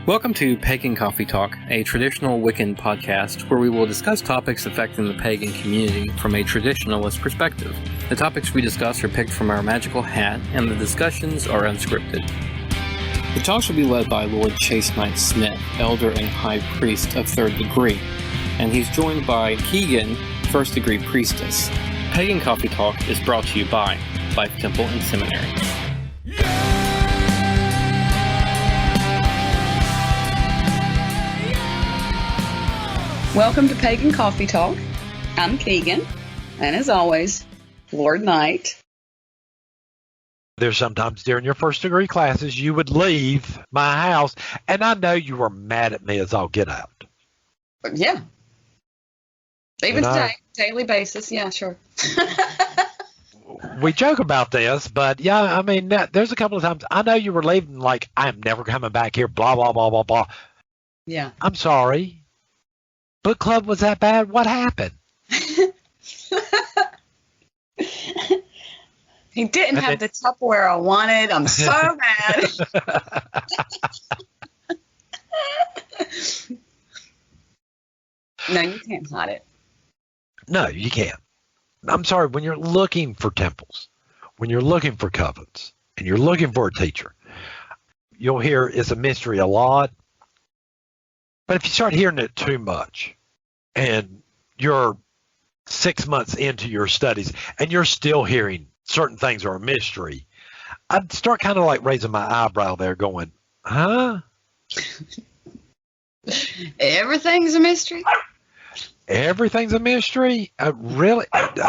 Welcome to Pagan Coffee Talk, a traditional Wiccan podcast where we will discuss topics affecting the pagan community from a traditionalist perspective. The topics we discuss are picked from our magical hat, and the discussions are unscripted. The talks will be led by Lord Chase Knight Smith, Elder and High Priest of Third Degree, and he's joined by Keegan, First Degree Priestess. Pagan Coffee Talk is brought to you by Life Temple and Seminary. Welcome to Pagan Coffee Talk. I'm Keegan, and as always, Lord Knight. There's sometimes during your first degree classes you would leave my house, and I know you were mad at me as all get out. Yeah. Even today, daily basis, yeah, sure. We joke about this, but yeah, I mean, there's a couple of times I know you were leaving like, I'm never coming back here, blah, blah, blah, blah, blah. Yeah. I'm sorry. Book club was that bad? What happened? He didn't have the Tupperware I wanted. I'm so mad. No, you can't hide it. No, you can't. I'm sorry. When you're looking for temples, when you're looking for covens, and you're looking for a teacher, you'll hear it's a mystery a lot. But if you start hearing it too much, and you're 6 months into your studies, and you're still hearing certain things are a mystery, I'd start kind of like raising my eyebrow there going, huh? Everything's a mystery? Everything's a mystery? Really? What's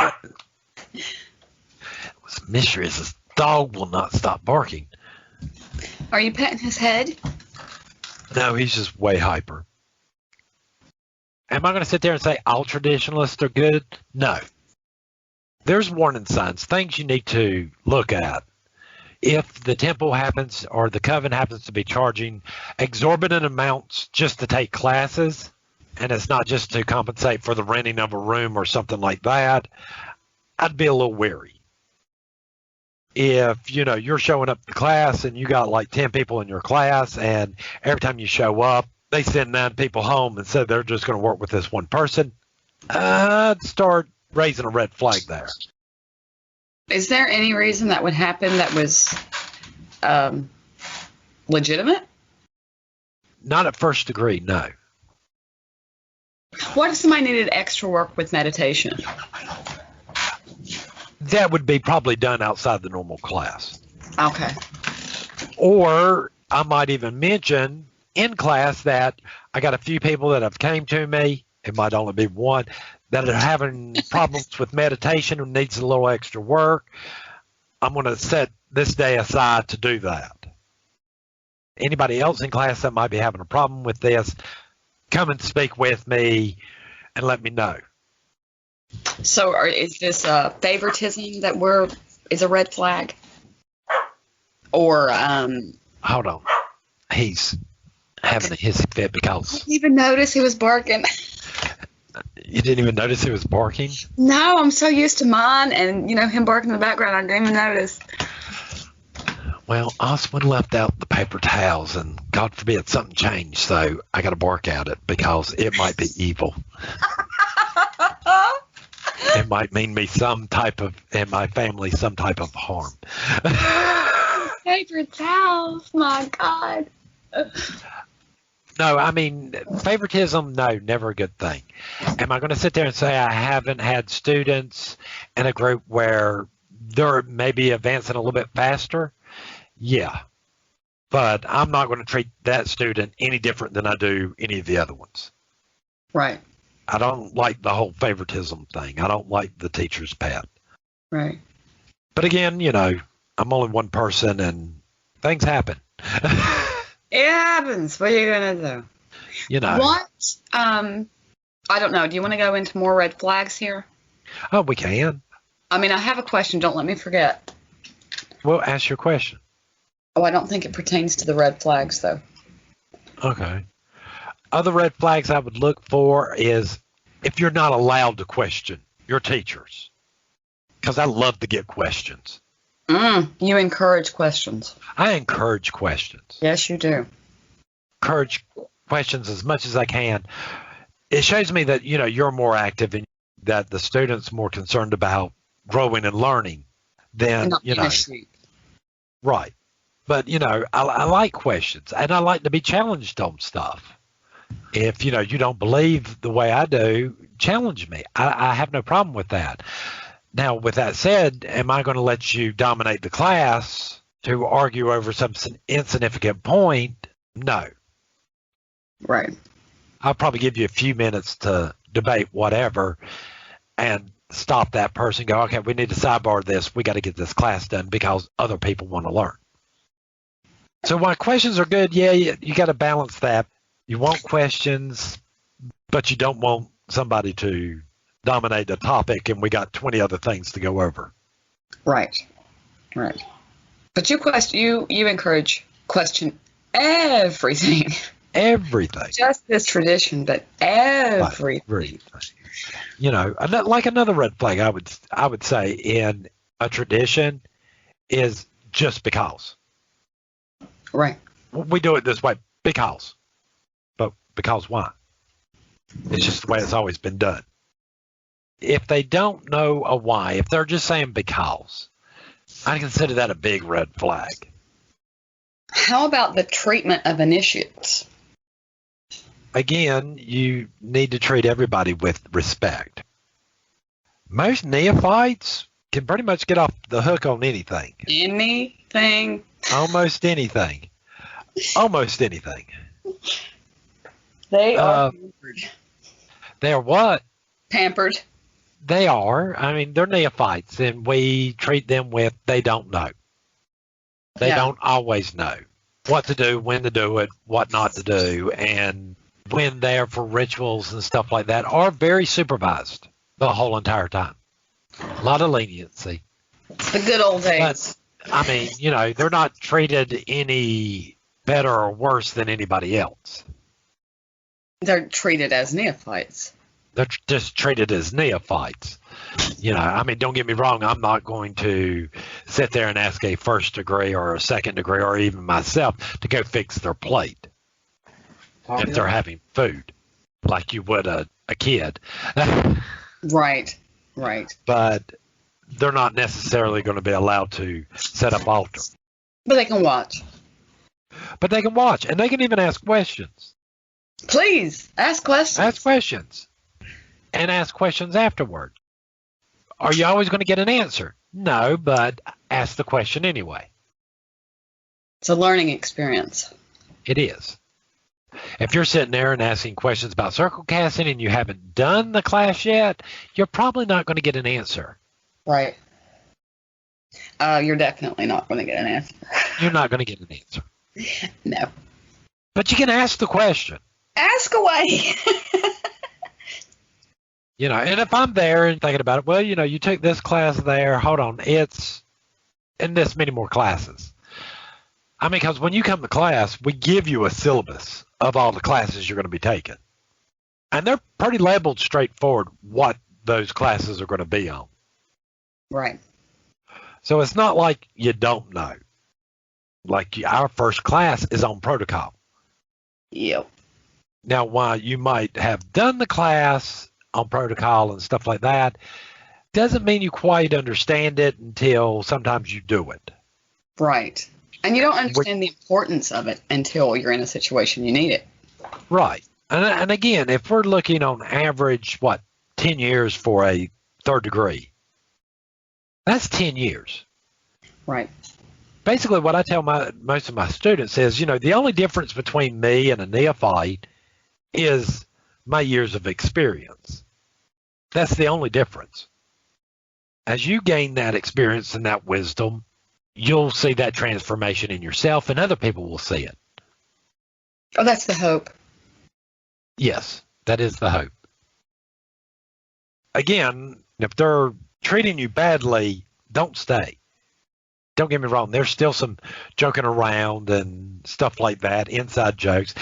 a mystery is this dog will not stop barking. Are you petting his head? No, he's just way hyper. Am I going to sit there and say all traditionalists are good? No. There's warning signs, things you need to look at. If the temple happens or the coven happens to be charging exorbitant amounts just to take classes, and it's not just to compensate for the renting of a room or something like that, I'd be a little wary. If, you're showing up to class and you got like 10 people in your class, and every time you show up, they send 9 people home and said they're just going to work with this one person, I'd start raising a red flag there. Is there any reason that would happen that was legitimate? Not at first degree, no. What if somebody needed extra work with meditation? That would be probably done outside the normal class. Okay. Or I might even mention in class that I got a few people that have came to me, it might only be one, that are having problems with meditation and needs a little extra work. I'm going to set this day aside to do that. Anybody else in class that might be having a problem with this, come and speak with me and let me know. So is this favoritism that is a red flag? Or hold on. He's having a hissy fit because I didn't even notice he was barking. You didn't even notice he was barking? No, I'm so used to mine and him barking in the background I didn't even notice. Well, Oswin left out the paper towels, and God forbid something changed, so I got to bark at it because it might be evil. It might mean me and my family some type of harm. Paper towels, my God. No, I mean, favoritism, no, never a good thing. Am I going to sit there and say I haven't had students in a group where they're maybe advancing a little bit faster? Yeah. But I'm not going to treat that student any different than I do any of the other ones. Right. I don't like the whole favoritism thing. I don't like the teacher's pet. Right. But again, I'm only one person and things happen. It happens. What are you going to do? What? I don't know. Do you want to go into more red flags here? Oh, we can. I mean, I have a question. Don't let me forget. Well, ask your question. Oh, I don't think it pertains to the red flags, though. Okay. Other red flags I would look for is if you're not allowed to question your teachers. Because I love to get questions. You encourage questions. I encourage questions. Yes, you do. encourage questions as much as I can. It shows me that, you're more active and that the student's more concerned about growing and learning than, right. But, I like questions and I like to be challenged on stuff. If, you don't believe the way I do, challenge me. I have no problem with that. Now, with that said, am I going to let you dominate the class to argue over some insignificant point? No. Right. I'll probably give you a few minutes to debate whatever and stop that person and go, okay, we need to sidebar this. We got to get this class done because other people want to learn. So while questions are good, yeah, you got to balance that. You want questions, but you don't want somebody to dominate the topic and we got 20 other things to go over. Right. But you encourage question everything. Everything. Just this tradition, but everything. Like another red flag I would say in a tradition is just because. Right. We do it this way because. But because why? It's just the way it's always been done. If they don't know a why, if they're just saying because, I consider that a big red flag. How about the treatment of initiates? Again, you need to treat everybody with respect. Most neophytes can pretty much get off the hook on anything. Anything? Almost anything. Almost anything. They are pampered. They are what? Pampered. They are. I mean, they're neophytes, and we treat them with they don't know. They don't always know what to do, when to do it, what not to do, and when they're for rituals and stuff like that are very supervised the whole entire time. A lot of leniency. It's the good old days. But, I mean, they're not treated any better or worse than anybody else. They're treated as neophytes. They're just treated as neophytes. Don't get me wrong. I'm not going to sit there and ask a first degree or a second degree or even myself to go fix their plate if they're having food like you would a kid. Right. But they're not necessarily going to be allowed to set up altar. But they can watch. And they can even ask questions. Please, ask questions. Ask questions. And ask questions afterward. Are you always going to get an answer? No, but ask the question anyway. It's a learning experience. It is. If you're sitting there and asking questions about circle casting and you haven't done the class yet, you're probably not going to get an answer. Right. You're definitely not going to get an answer. You're not going to get an answer. No. But you can ask the question. Ask away. And if I'm there and thinking about it, well, you took this class there, hold on, it's in this many more classes. I mean, because when you come to class, we give you a syllabus of all the classes you're going to be taking. And they're pretty labeled straightforward what those classes are going to be on. Right. So it's not like you don't know. Like our first class is on protocol. Yep. Now, while you might have done the class on protocol and stuff like that, doesn't mean you quite understand it until sometimes you do it. Right. And you don't understand the importance of it until you're in a situation you need it. Right. And again, if we're looking on average, 10 years for a third degree, that's 10 years. Right. Basically, what I tell most of my students is, the only difference between me and a neophyte is my years of experience. That's the only difference. As you gain that experience and that wisdom, you'll see that transformation in yourself and other people will see it. Oh, that's the hope. Yes, that is the hope. Again, if they're treating you badly, don't stay. Don't get me wrong, there's still some joking around and stuff like that, inside jokes,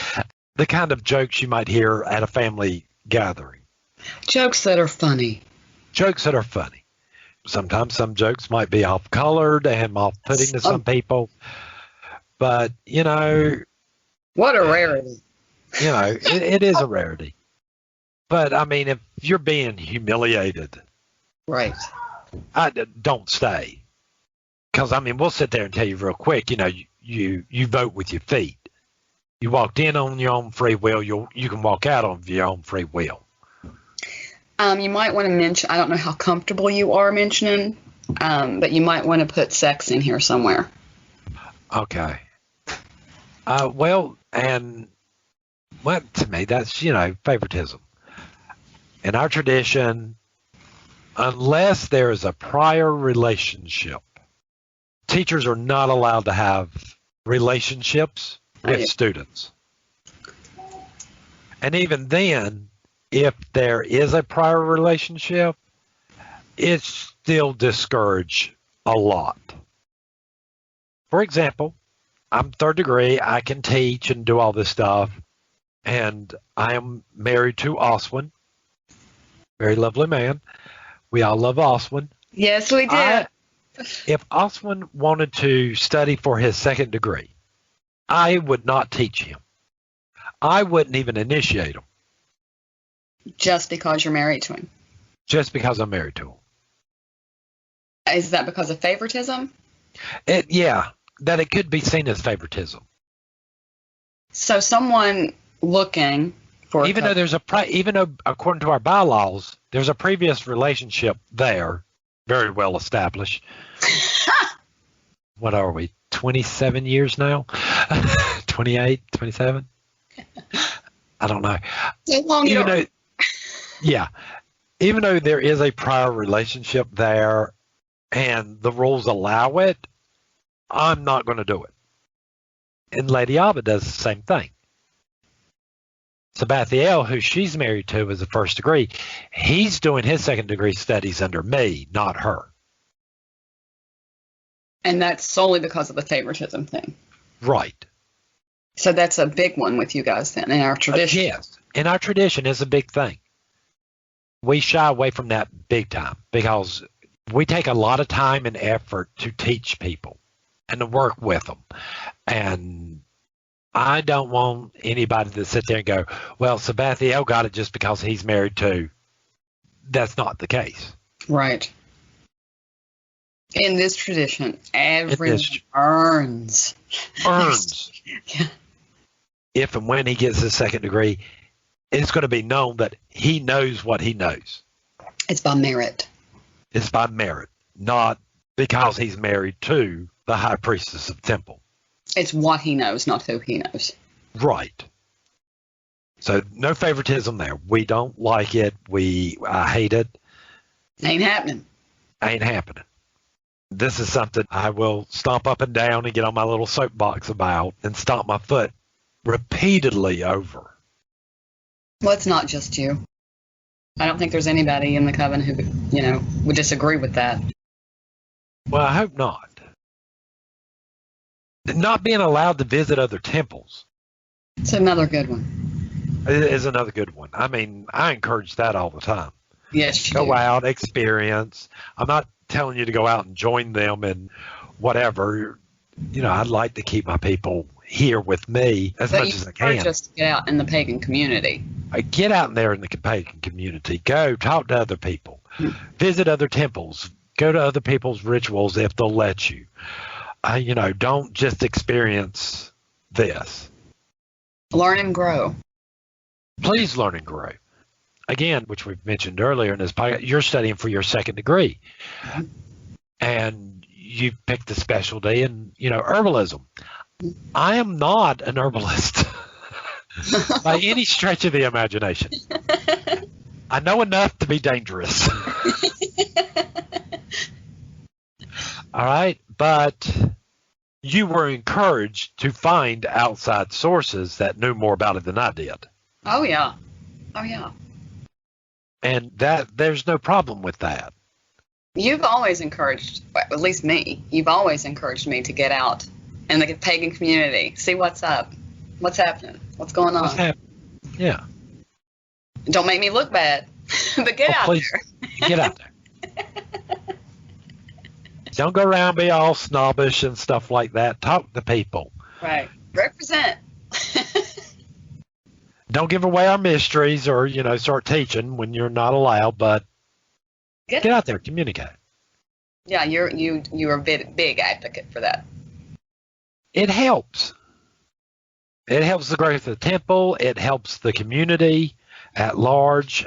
the kind of jokes you might hear at a family gathering. Jokes that are funny. Jokes that are funny. Sometimes some jokes might be off-colored and off-putting to some people. But, What a rarity. You know, it is a rarity. But, I mean, if you're being humiliated, right, don't stay. Because, I mean, we'll sit there and tell you real quick, you know, you vote with your feet. You walked in on your own free will, you can walk out on your own free will. You might want to mention, I don't know how comfortable you are mentioning, but you might want to put sex in here somewhere. Okay. Well, to me, that's, you know, favoritism. In our tradition, unless there is a prior relationship, teachers are not allowed to have relationships with students. And even then, if there is a prior relationship, it's still discouraged a lot. For example, I'm third degree, I can teach and do all this stuff, and I am married to Oswin, very lovely man. We all love Oswin. Yes, we do. If Oswin wanted to study for his second degree, I would not teach him. I wouldn't even initiate him. Just because you're married to him? Just because I'm married to him. Is that because of favoritism? Yeah, that it could be seen as favoritism. So someone looking for even though according to our bylaws, there's a previous relationship there, very well established. What are we, 27 years now? 28, 27? I don't know. So long Even though there is a prior relationship there and the rules allow it, I'm not going to do it. And Lady Abba does the same thing. Sabathiel, who she's married to, is a first degree. He's doing his second degree studies under me, not her. And that's solely because of the favoritism thing. Right. So that's a big one with you guys then in our tradition. Yes. In our tradition, it's a big thing. We shy away from that big time because we take a lot of time and effort to teach people and to work with them. And I don't want anybody to sit there and go, well, Sabathiel got it just because he's married to. That's not the case. Right. In this tradition, everyone earns. Yeah. If and when he gets his second degree, it's going to be known that he knows what he knows. It's by merit. It's by merit, not because he's married to the high priestess of the temple. It's what he knows, not who he knows. Right. So no favoritism there. We don't like it. I hate it. Ain't happening. Ain't happening. This is something I will stomp up and down and get on my little soapbox about and stomp my foot repeatedly over. Well, it's not just you. I don't think there's anybody in the coven who, would disagree with that. Well, I hope not. Not being allowed to visit other temples. It's another good one. It is another good one. I mean, I encourage that all the time. Yes, you Go do. out, experience. I'm not telling you to go out and join them and whatever. I'd like to keep my people here with me as much as I can. Just get out in the pagan community. Get out there in the pagan community. Go talk to other people. Visit other temples. Go to other people's rituals if they'll let you. Don't just experience this. Learn and grow. Please learn and grow. Again, which we've mentioned earlier in this podcast, you're studying for your second degree. And you picked a specialty in, herbalism. I am not an herbalist by any stretch of the imagination. I know enough to be dangerous. All right, but you were encouraged to find outside sources that knew more about it than I did. Oh, yeah. Oh, yeah. And there's no problem with that. You've always encouraged, at least me, you've always encouraged me to get out in the pagan community, see what's up, what's happening, what's going on. Yeah. Don't make me look bad, but get out please, there. Get out there. Don't go around be all snobbish and stuff like that. Talk to people. Right. Represent. Don't give away our mysteries or, start teaching when you're not allowed, but get out there, communicate. Yeah, you're a big advocate for that. It helps. It helps the growth of the temple. It helps the community at large,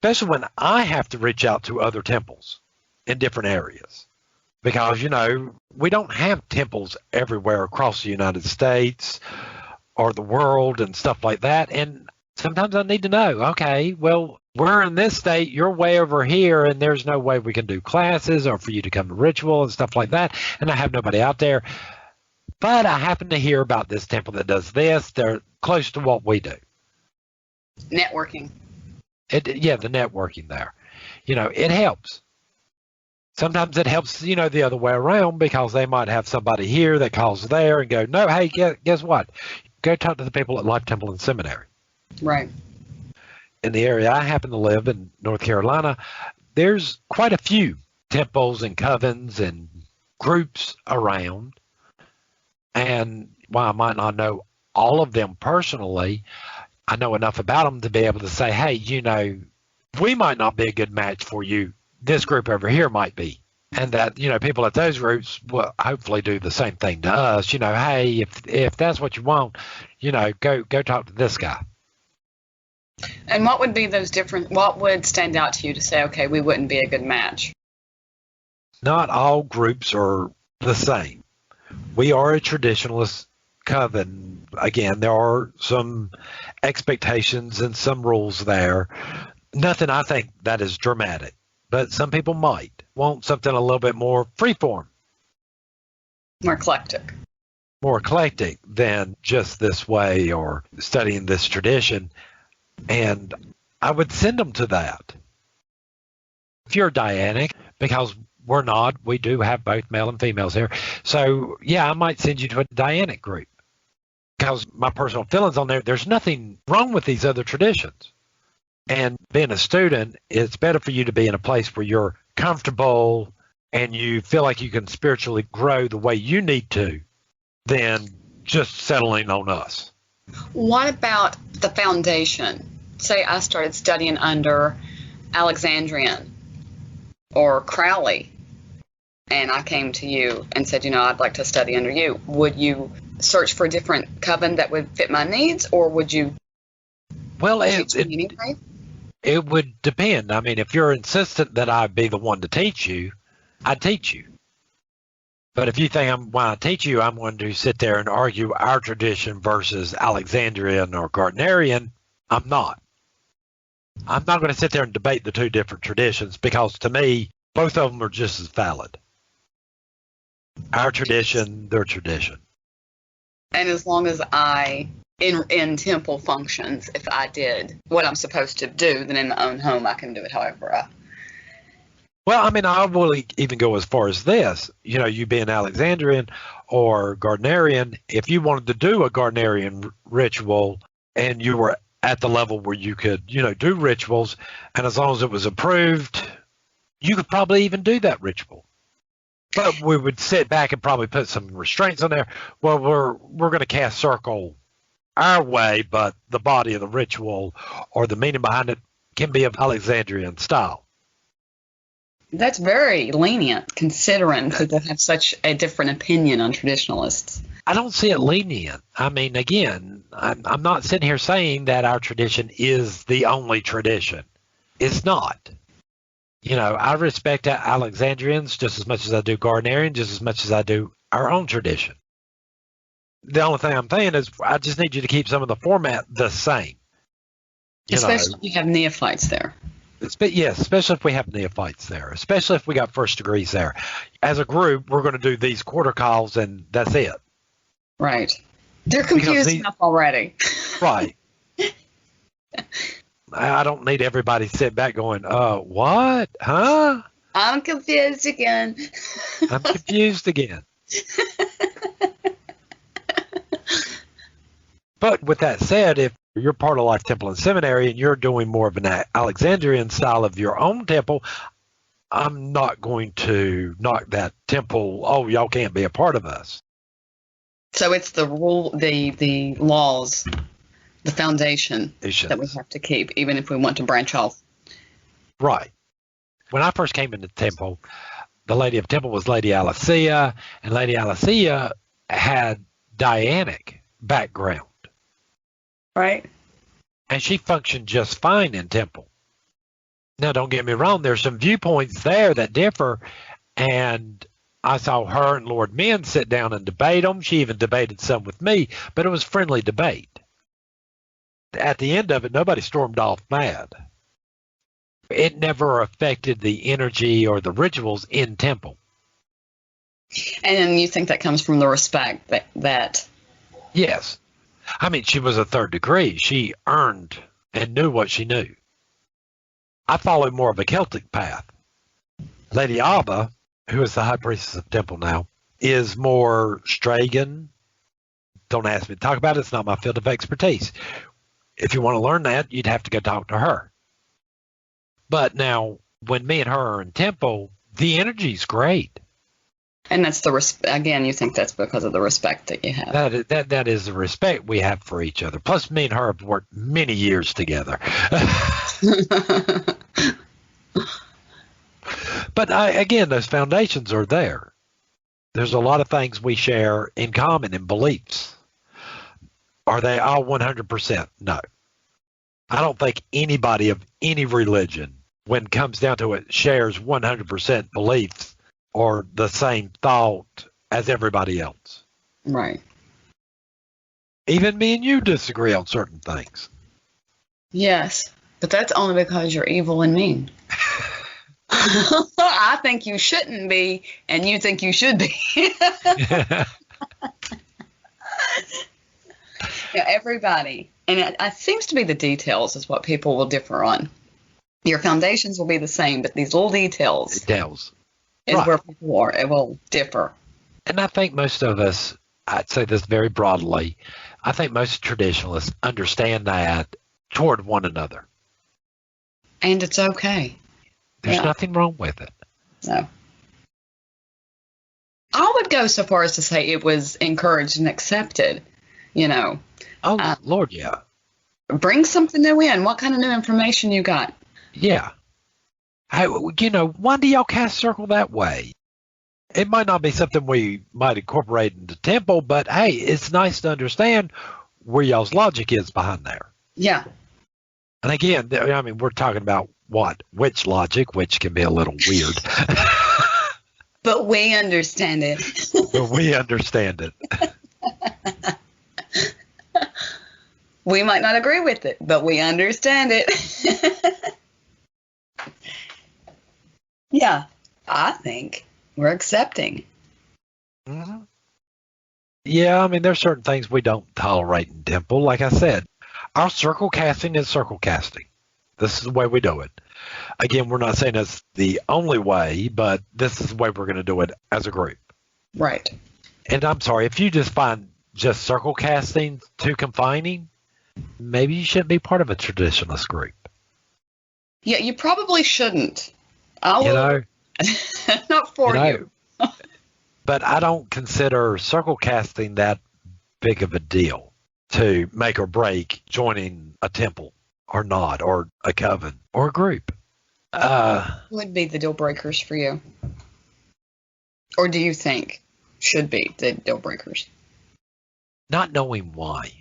especially when I have to reach out to other temples in different areas. Because, we don't have temples everywhere across the United States or the world and stuff like that. And sometimes I need to know, okay, well, we're in this state, you're way over here, and there's no way we can do classes or for you to come to ritual and stuff like that. And I have nobody out there. But I happen to hear about this temple that does this. They're close to what we do. Networking. The networking there. It helps. Sometimes it helps, the other way around because they might have somebody here that calls there and go, no, hey, guess what? Go talk to the people at Life Temple and Seminary. Right. In the area I happen to live in, North Carolina, there's quite a few temples and covens and groups around. And while I might not know all of them personally, I know enough about them to be able to say, hey, we might not be a good match for you. This group over here might be. And that, people at those groups will hopefully do the same thing to us. Hey, if that's what you want, go talk to this guy. And what would be what would stand out to you to say, okay, we wouldn't be a good match? Not all groups are the same. We are a traditionalist coven. Again, there are some expectations and some rules there. Nothing I think that is dramatic, but some people might want something a little bit more freeform. More eclectic. More eclectic than just this way or studying this tradition. And I would send them to that. If you're Dianic, because we're not, we do have both male and females here. So, yeah, I might send you to a Dianic group. Because my personal feelings on there's nothing wrong with these other traditions. And being a student, it's better for you to be in a place where you're comfortable and you feel like you can spiritually grow the way you need to than just settling on us. What about the foundation? Say I started studying under Alexandrian or Crowley, and I came to you and said, I'd like to study under you. Would you search for a different coven that would fit my needs, or would you teach me anyway? It would depend. I mean, if you're insistent that I be the one to teach you, I'd teach you. But if you think when I teach you, I'm going to sit there and argue our tradition versus Alexandrian or Gardnerian, I'm not. I'm not going to sit there and debate the two different traditions because to me, both of them are just as valid. Our tradition, their tradition. And as long as in temple functions, if I did what I'm supposed to do, then in my own home I can do it however I... Well, I mean, I will even go as far as this. You being Alexandrian or Gardnerian, if you wanted to do a Gardnerian ritual and you were at the level where you could, do rituals, and as long as it was approved, you could probably even do that ritual. But we would sit back and probably put some restraints on there. Well, we're going to cast circle our way, but the body of the ritual or the meaning behind it can be of Alexandrian style. That's very lenient, considering people have such a different opinion on traditionalists. I don't see it lenient. I mean, again, I'm not sitting here saying that our tradition is the only tradition. It's not. I respect Alexandrians just as much as I do Gardnerian, just as much as I do our own tradition. The only thing I'm saying is I just need you to keep some of the format the same. Especially if you have neophytes there. Yes, especially if we have neophytes there, especially if we got first degrees there. As a group, we're going to do these quarter calls and that's it. Right. They're confused enough already. Right. I don't need everybody sitting back going, what? Huh? I'm confused again. I'm confused again. But with that said, if you're part of Life Temple and Seminary and you're doing more of an Alexandrian style of your own temple, I'm not going to knock that temple, y'all can't be a part of us. So it's the rule, the laws the foundation that we have to keep, even if we want to branch off. Right. When I first came into the temple, the lady of temple was Lady Alicia, and Lady Alicia had Dianic background. Right. And she functioned just fine in temple. Now, don't get me wrong, there's some viewpoints there that differ, and I saw her and Lord Men sit down and debate them. She even debated some with me, but it was friendly debate. At the end of it, nobody stormed off mad. It never affected the energy or the rituals in temple. And you think that comes from the respect that Yes. I mean, she was a third degree. She earned and knew what she knew. I followed more of a Celtic path. Lady Abba, who is the high priestess of temple now, is more Stragan. Don't ask me to talk about it. It's not my field of expertise. If you want to learn that, you'd have to go talk to her. But now, when me and her are in temple, the energy's great. And that's again, you think that's because of the respect that you have. That is the respect we have for each other. Plus, me and her have worked many years together. But again, those foundations are there. There's a lot of things we share in common in beliefs. Are they all 100%? No. I don't think anybody of any religion, when it comes down to it, shares 100% beliefs or the same thought as everybody else. Right. Even me and you disagree on certain things. Yes, but that's only because you're evil and mean. I think you shouldn't be, and you think you should be. Yeah, everybody. And it seems to be the details is what people will differ on. Your foundations will be the same, but these little details is right. Where people will differ. And I think most of us, I'd say this very broadly, I think most traditionalists understand that toward one another. And it's okay. There's nothing wrong with it. No. I would go so far as to say it was encouraged and accepted, you know. Oh, Lord, yeah. Bring something new in. What kind of new information you got? Yeah. Hey, why do y'all cast circle that way? It might not be something we might incorporate into temple, but hey, it's nice to understand where y'all's logic is behind there. Yeah. And again, I mean, we're talking about which logic, which can be a little weird. But we understand it. But we understand it. We might not agree with it, but we understand it. Yeah, I think we're accepting. Mm-hmm. Yeah, I mean, there's certain things we don't tolerate in temple. Like I said, our circle casting is circle casting. This is the way we do it. Again, we're not saying it's the only way, but this is the way we're going to do it as a group. Right. And I'm sorry, if you just find just circle casting too confining, maybe you shouldn't be part of a traditionalist group. Yeah, you probably shouldn't. Not for you. But I don't consider circle casting that big of a deal to make or break joining a temple or not, or a coven or a group. Would be the deal breakers for you? Or do you think should be the deal breakers? Not knowing why.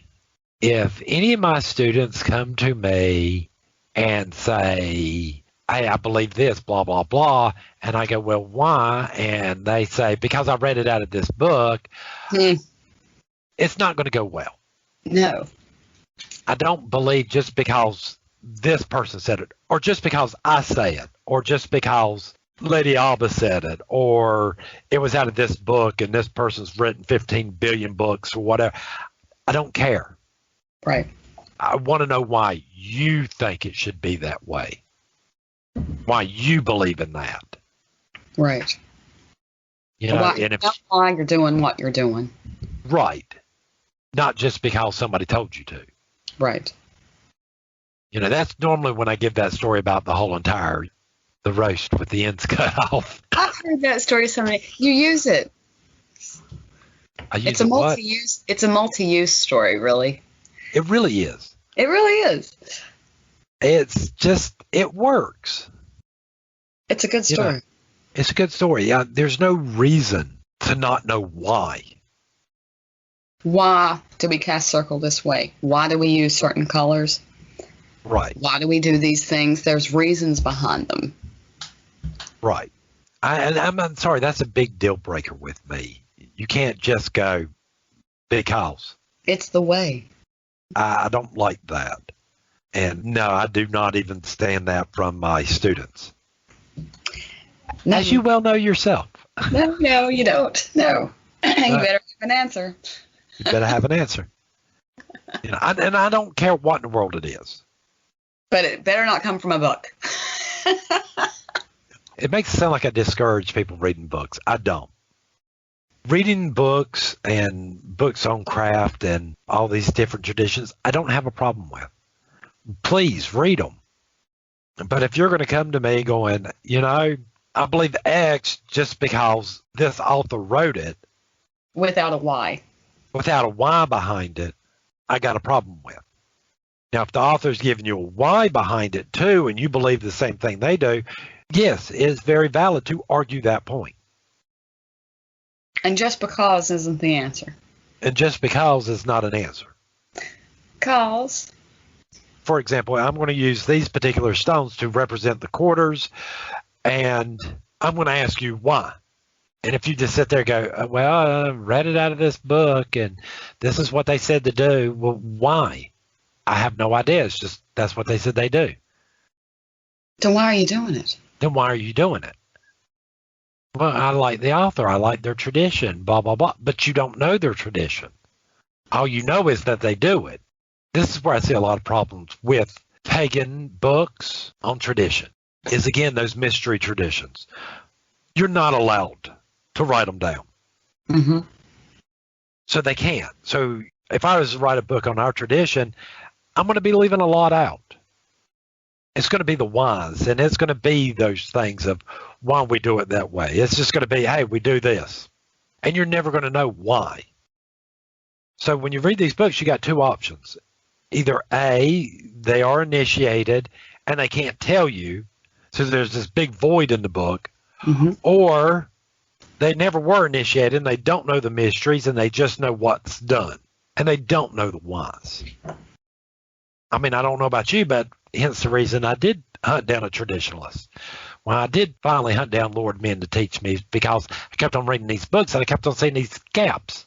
If any of my students come to me and say, hey, I believe this, blah, blah, blah, and I go, well, why? And they say, because I read it out of this book, it's not going to go well. No. I don't believe just because this person said it, or just because I say it, or just because Lady Alba said it, or it was out of this book and this person's written 15 billion books or whatever. I don't care. Right. I want to know why you think it should be that way. Why you believe in that. Right. And why you're doing what you're doing. Right. Not just because somebody told you to. Right. That's normally when I give that story about the roast with the ends cut off. I've heard that story so many. You use it. It's a multi-use story, really. It really is. It really is. It's just, it works. It's a good story. It's a good story. Yeah, there's no reason to not know why. Why do we cast circle this way? Why do we use certain colors? Right. Why do we do these things? There's reasons behind them. Right. I'm sorry, that's a big deal breaker with me. You can't just go because. It's the way. I don't like that. And no, I do not even stand that from my students. No, As you well know yourself. No, you don't. No. You better have an answer. You better have an answer. And I don't care what in the world it is. But it better not come from a book. It makes it sound like I discourage people reading books. I don't. Reading books and books on craft and all these different traditions, I don't have a problem with. Please read them. But if you're going to come to me going, I believe X just because this author wrote it. Without a why. Without a why behind it, I got a problem with. Now, if the author's giving you a why behind it too, and you believe the same thing they do, yes, it is very valid to argue that point. And just because isn't the answer. And just because is not an answer. Because. For example, I'm going to use these particular stones to represent the quarters, and I'm going to ask you why. And if you just sit there and go, well, I read it out of this book, and this is what they said to do, well, why? I have no idea. It's just that's what they said they do. Then why are you doing it? Then why are you doing it? Well, I like the author. I like their tradition, blah, blah, blah. But you don't know their tradition. All you know is that they do it. This is where I see a lot of problems with pagan books on tradition, is, again, those mystery traditions. You're not allowed to write them down. Mm-hmm. So they can't. So if I was to write a book on our tradition, I'm going to be leaving a lot out. It's going to be the whys, and it's going to be those things of why we do it that way. It's just going to be, hey, we do this. And you're never going to know why. So when you read these books, you got two options. Either A, they are initiated and they can't tell you, so there's this big void in the book, mm-hmm. or they never were initiated and they don't know the mysteries and they just know what's done. And they don't know the whys. I mean, I don't know about you, but hence the reason I did hunt down a traditionalist. When I did finally hunt down Lord Men to teach me, because I kept on reading these books and I kept on seeing these gaps.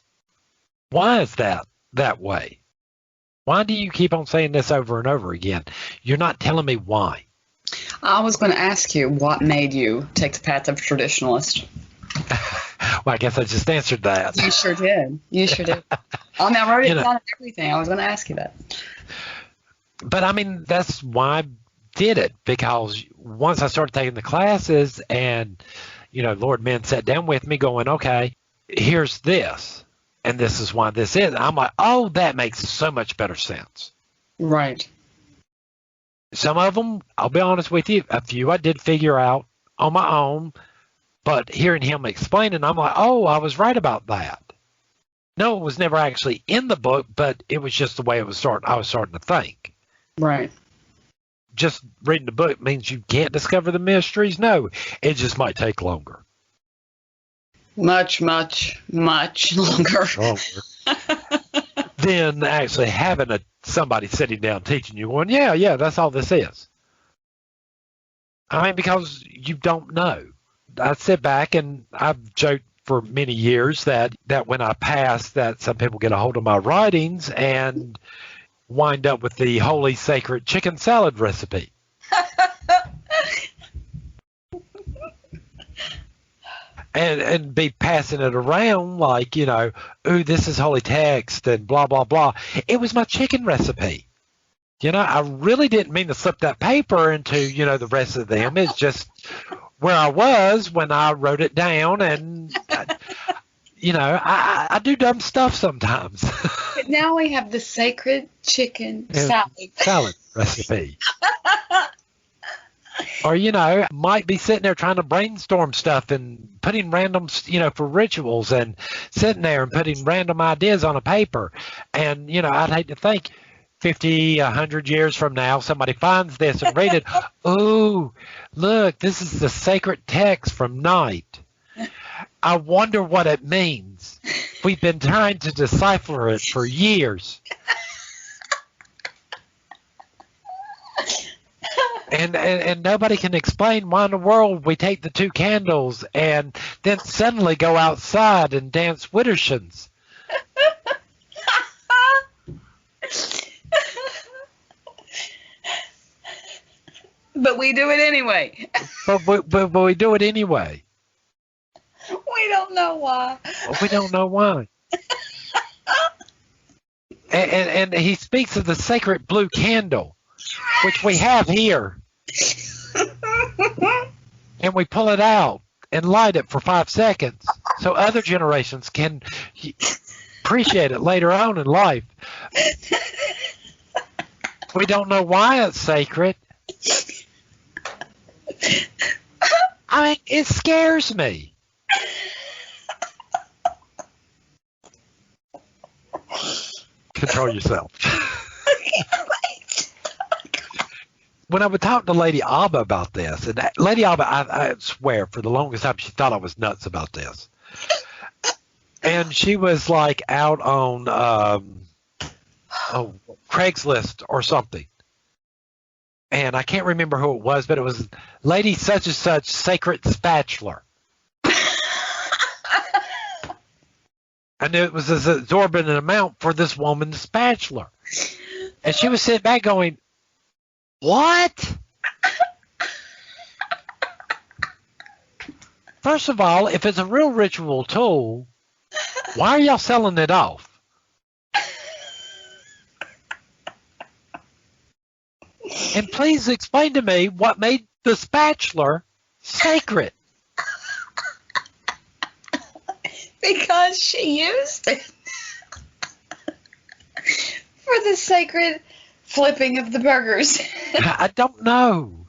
Why is that way? Why do you keep on saying this over and over again? You're not telling me why. I was going to ask you what made you take the path of traditionalist. Well, I guess I just answered that. You sure did. You sure did. I mean, I wrote it down and everything. I was going to ask you that. But I mean, that's why I did it, because once I started taking the classes and, Lord Men sat down with me going, okay, here's this, and this is why this is. I'm like, oh, that makes so much better sense. Right. Some of them, I'll be honest with you, a few I did figure out on my own, but hearing him explaining, I'm like, oh, I was right about that. No, it was never actually in the book, but it was just the way it was I was starting to think. Right. Just reading the book means you can't discover the mysteries? No, it just might take longer. Much, much, much longer. Than actually having somebody sitting down teaching you going, yeah, that's all this is. I mean, because you don't know. I sit back and I've joked for many years that when I pass, that some people get a hold of my writings and wind up with the holy sacred chicken salad recipe. and be passing it around like, ooh, this is holy text and blah, blah, blah. It was my chicken recipe. I really didn't mean to slip that paper into, the rest of them. It's just where I was when I wrote it down, and I do dumb stuff sometimes. But now we have the sacred chicken salad recipe. Or, might be sitting there trying to brainstorm stuff and putting random, for rituals, and sitting there and putting random ideas on a paper. And, I'd hate to think, 50, 100 years from now, somebody finds this and read it. Oh, look, this is the sacred text from night. I wonder what it means. We've been trying to decipher it for years. And nobody can explain why in the world we take the 2 candles and then suddenly go outside and dance widdershins. But we do it anyway. But we do it anyway. We don't know why. We don't know why. And he speaks of the sacred blue candle, which we have here. And we pull it out and light it for 5 seconds so other generations can appreciate it later on in life. We don't know why it's sacred. I mean, it scares me. Control yourself. When I would talk to Lady Abba about this, and Lady Abba, I swear, for the longest time, she thought I was nuts about this. And she was like out on Craigslist or something. And I can't remember who it was, but it was Lady such and such sacred spatula. I knew it was an exorbitant amount for this woman's spatula. And she was sitting back going, what? First of all, if it's a real ritual tool, why are y'all selling it off? And please explain to me what made the spatula sacred. Because she used it for the sacred flipping of the burgers. I don't know.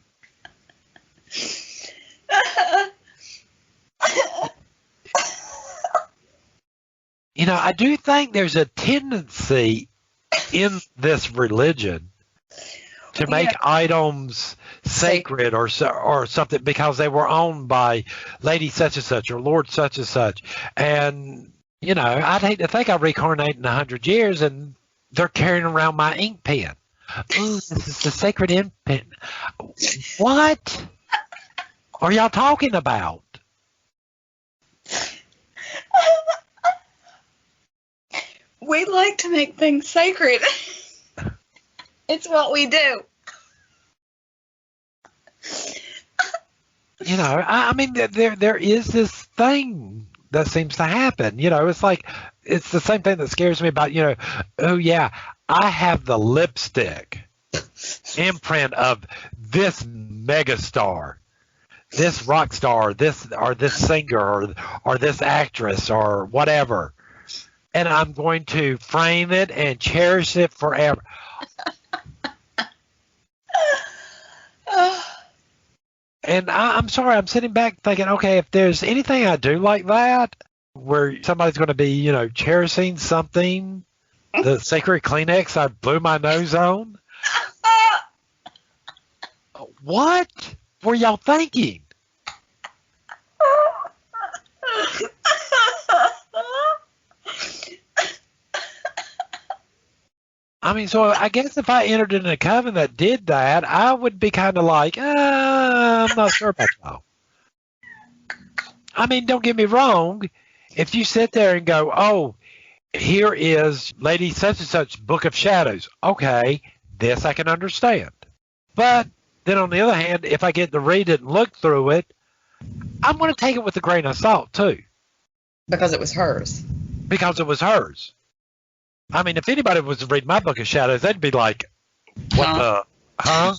You know, I do think there's a tendency in this religion to make items sacred or something because they were owned by Lady such and such or Lord such and such. And, you know, I'd hate to think I reincarnate in 100 years and they're carrying around my ink pen. Ooh, this is the sacred ink pen. What are y'all talking about? We like to make things sacred. It's what we do. You know, I mean, there is this thing that seems to happen. You know, it's like, it's the same thing that scares me about, you know, oh yeah, I have the lipstick imprint of this megastar, this rock star, this singer or this actress or whatever. And I'm going to frame it and cherish it forever. And I'm sorry, I'm sitting back thinking, okay, if there's anything I do like that, where somebody's going to be, you know, cherishing something, the sacred Kleenex I blew my nose on. What were y'all thinking? I mean, so I guess if I entered in a coven that did that, I would be kind of like, I'm not sure about y'all. I mean, don't get me wrong. If you sit there and go, oh, here is Lady such and such Book of Shadows. Okay, this I can understand. But then on the other hand, if I get to read it and look through it, I'm going to take it with a grain of salt too. Because it was hers. Because it was hers. I mean, if anybody was to read my Book of Shadows, they'd be like, what the, huh?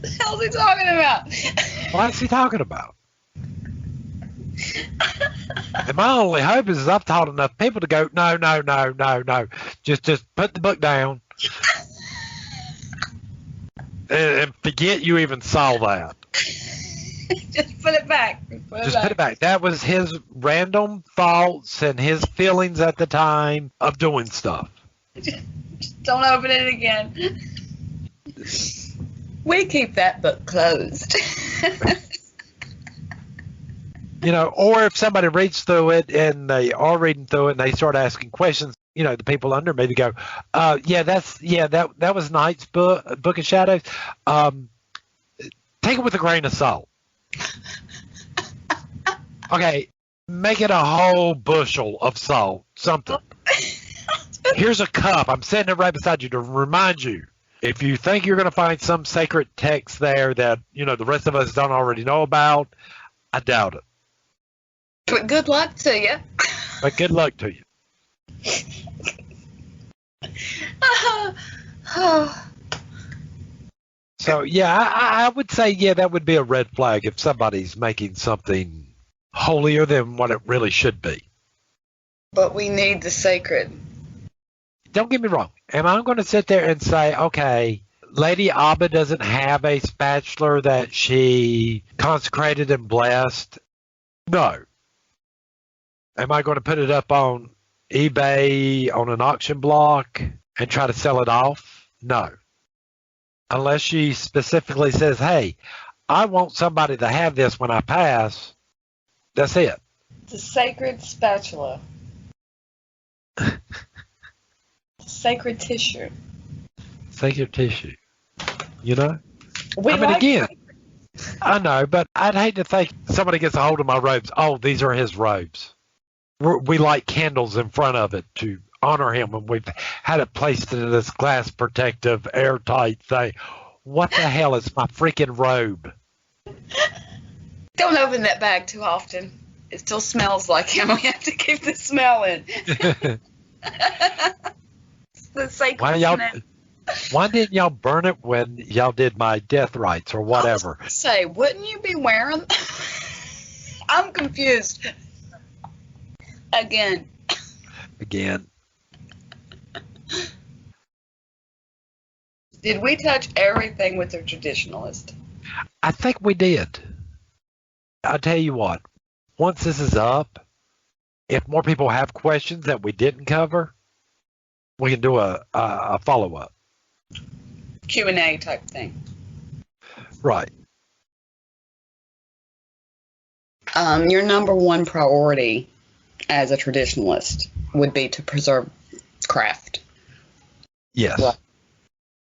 The hell's he talking about? What is he talking about? And my only hope is I've taught enough people to go, no. Just put the book down. And forget you even saw that. Just put it back. Put it back. That was his random thoughts and his feelings at the time of doing stuff. Just don't open it again. We keep that book closed. Or if somebody reads through it and they are reading through it and they start asking questions, the people under maybe go, that was Knight's Book of Shadows. Take it with a grain of salt. Okay, make it a whole bushel of salt, something. Here's a cup. I'm setting it right beside you to remind you. If you think you're going to find some sacred text there that, the rest of us don't already know about, I doubt it. But good luck to you. But good luck to you. So, yeah, I would say, that would be a red flag if somebody's making something holier than what it really should be. But we need the sacred. Don't get me wrong. Am I going to sit there and say, okay, Lady Abba doesn't have a spatula that she consecrated and blessed? No. Am I going to put it up on eBay on an auction block and try to sell it off? No. Unless she specifically says, hey, I want somebody to have this when I pass. That's it. The sacred spatula. Sacred tissue. Sacred tissue. Again, I know, but I'd hate to think somebody gets a hold of my robes. Oh, these are his robes. We light candles in front of it to honor him, and we've had it placed in this glass protective, airtight thing. What the hell is my freaking robe? Don't open that bag too often. It still smells like him. We have to keep the smell in. The sacred smell. Why didn't y'all burn it when y'all did my death rites or whatever? Say, wouldn't you be wearing? I'm confused. Again. Did we touch everything with the Traditionalist? I think we did. I'll tell you what. Once this is up, if more people have questions that we didn't cover, we can do a follow-up. Q&A type thing. Right. Your number one priority as a traditionalist would be to preserve craft. Yes. Well,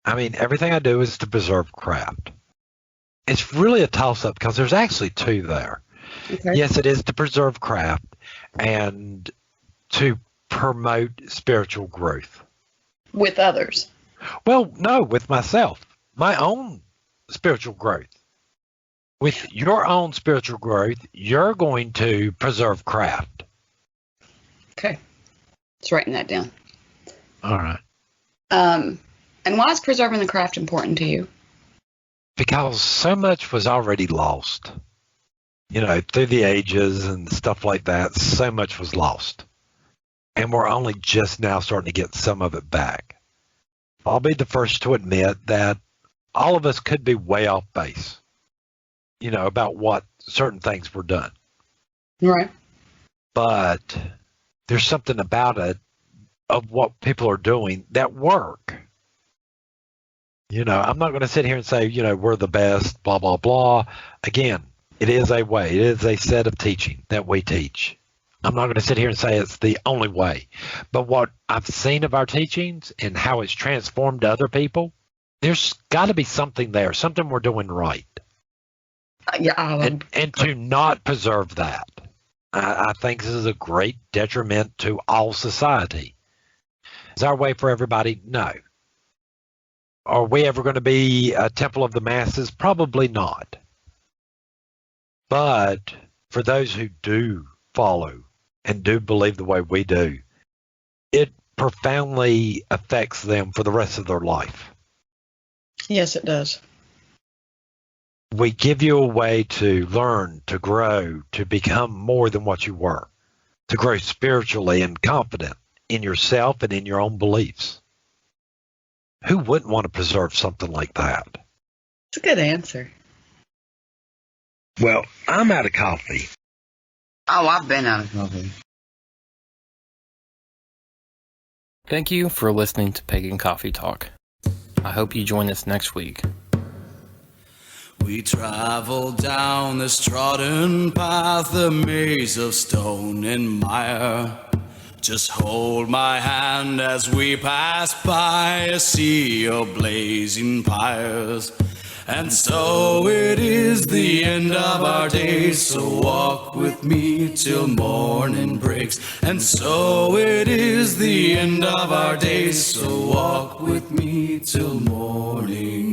I mean, everything I do is to preserve craft. It's really a toss-up because there's actually two there. Okay. Yes, it is to preserve craft and to promote spiritual growth. With others? Well, no, with myself. My own spiritual growth. With your own spiritual growth, you're going to preserve craft. Okay. Just writing that down. All right. And why is preserving the craft important to you? Because so much was already lost. Through the ages and stuff like that, so much was lost. And we're only just now starting to get some of it back. I'll be the first to admit that all of us could be way off base, about what certain things were done. Right. But there's something about it, of what people are doing, that work. I'm not going to sit here and say, we're the best, blah, blah, blah. Again, it is a way. It is a set of teaching that we teach. I'm not going to sit here and say it's the only way. But what I've seen of our teachings and how it's transformed other people, there's got to be something there, something we're doing right. And to not preserve that, I think this is a great detriment to all society. Is our way for everybody? No. Are we ever going to be a temple of the masses? Probably not. But for those who do follow and do believe the way we do, it profoundly affects them for the rest of their life. Yes, it does. We give you a way to learn, to grow, to become more than what you were, to grow spiritually and confident in yourself and in your own beliefs. Who wouldn't want to preserve something like that? It's a good answer. Well, I'm out of coffee. Oh, I've been out of coffee. Thank you for listening to Pagan Coffee Talk. I hope you join us next week. We travel down this trodden path, a maze of stone and mire. Just hold my hand as we pass by a sea of blazing pyres. And so it is the end of our days, so walk with me till morning breaks. And so it is the end of our days, so walk with me till morning